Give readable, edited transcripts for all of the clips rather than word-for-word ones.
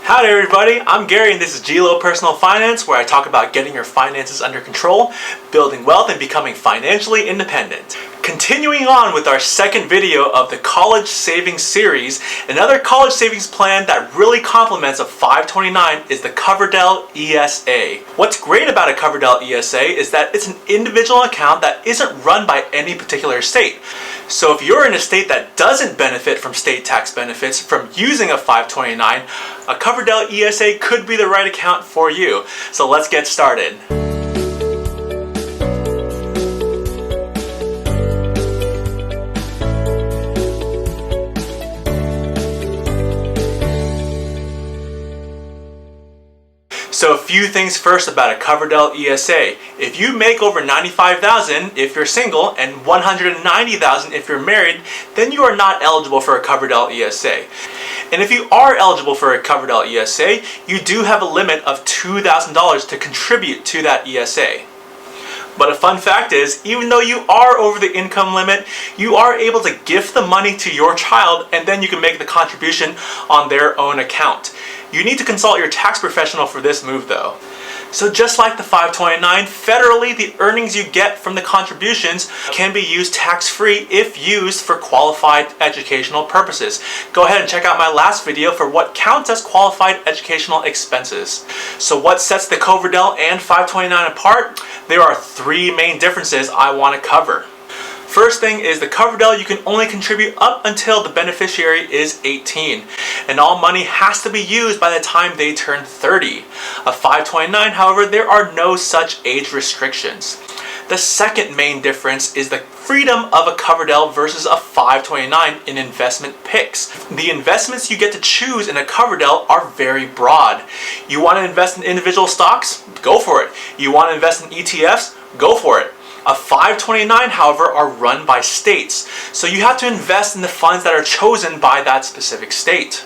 Howdy everybody, I'm Gary and this is GLoPersonalFinance, where I talk about getting your finances under control, building wealth, and becoming financially independent. Continuing on with our second video of the college savings series, another college savings plan that really complements a 529 is the Coverdell ESA. What's great about a Coverdell ESA is that it's an individual account that isn't run by any particular state. So if you're in a state that doesn't benefit from state tax benefits from using a 529, a Coverdell ESA could be the right account for you. So let's get started. So a few things first about a Coverdell ESA. If you make over $95,000 if you're single and $190,000 if you're married, then you are not eligible for a Coverdell ESA. And if you are eligible for a Coverdell ESA, you do have a limit of $2,000 to contribute to that ESA. But a fun fact is, even though you are over the income limit, you are able to gift the money to your child and then you can make the contribution on their own account. You need to consult your tax professional for this move though. So just like the 529, federally the earnings you get from the contributions can be used tax-free if used for qualified educational purposes. Go ahead and check out my last video for what counts as qualified educational expenses. So what sets the Coverdell and 529 apart? There are three main differences I want to cover. First thing is the Coverdell, you can only contribute up until the beneficiary is 18, and all money has to be used by the time they turn 30. A 529, however, there are no such age restrictions. The second main difference is the freedom of a Coverdell versus a 529 in investment picks. The investments you get to choose in a Coverdell are very broad. You want to invest in individual stocks? Go for it. You want to invest in ETFs? Go for it. A 529, however, are run by states, so you have to invest in the funds that are chosen by that specific state.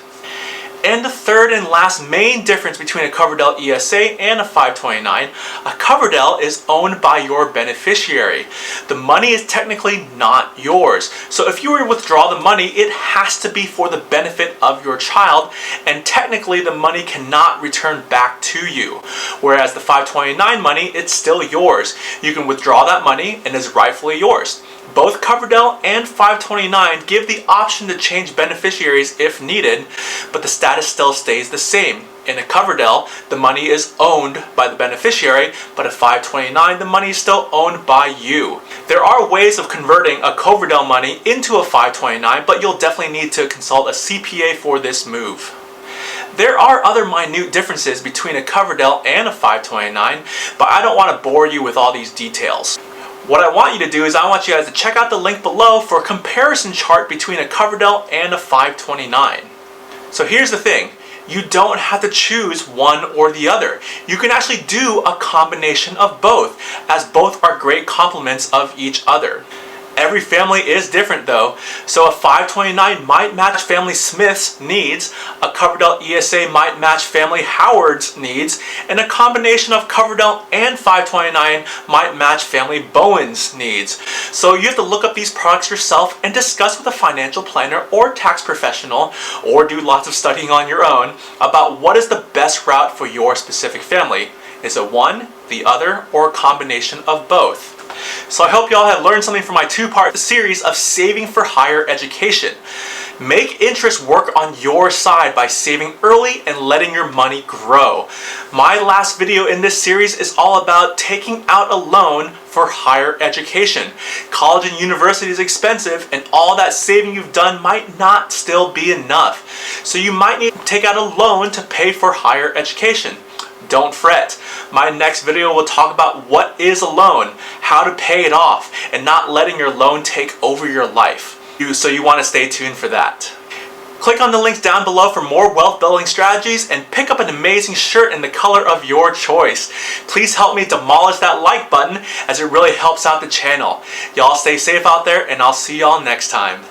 And the third and last main difference between a Coverdell ESA and a 529, a Coverdell is owned by your beneficiary. The money is technically not yours. So if you were to withdraw the money, it has to be for the benefit of your child, and technically the money cannot return back to you. Whereas the 529 money, it's still yours. You can withdraw that money and it's rightfully yours. Both Coverdell and 529 give the option to change beneficiaries if needed, but the status still stays the same. In a Coverdell, the money is owned by the beneficiary, but at 529, the money is still owned by you. There are ways of converting a Coverdell money into a 529, but you'll definitely need to consult a CPA for this move. There are other minute differences between a Coverdell and a 529, but I don't want to bore you with all these details. What I want you to do is I want you guys to check out the link below for a comparison chart between a Coverdell and a 529. So here's the thing, you don't have to choose one or the other. You can actually do a combination of both, as both are great complements of each other. Every family is different though, so a 529 might match family Smith's needs, a Coverdell ESA might match family Howard's needs, and a combination of Coverdell and 529 might match family Bowen's needs. So you have to look up these products yourself and discuss with a financial planner or tax professional, or do lots of studying on your own, about what is the best route for your specific family. Is it one, the other, or a combination of both? So I hope y'all have learned something from my two-part series of saving for higher education. Make interest work on your side by saving early and letting your money grow. My last video in this series is all about taking out a loan for higher education. College and university is expensive, and all that saving you've done might not still be enough. So you might need to take out a loan to pay for higher education. Don't fret. My next video will talk about what is a loan, how to pay it off, and not letting your loan take over your life. So you want to stay tuned for that. Click on the links down below for more wealth building strategies and pick up an amazing shirt in the color of your choice. Please help me demolish that like button, as it really helps out the channel. Y'all stay safe out there, and I'll see y'all next time.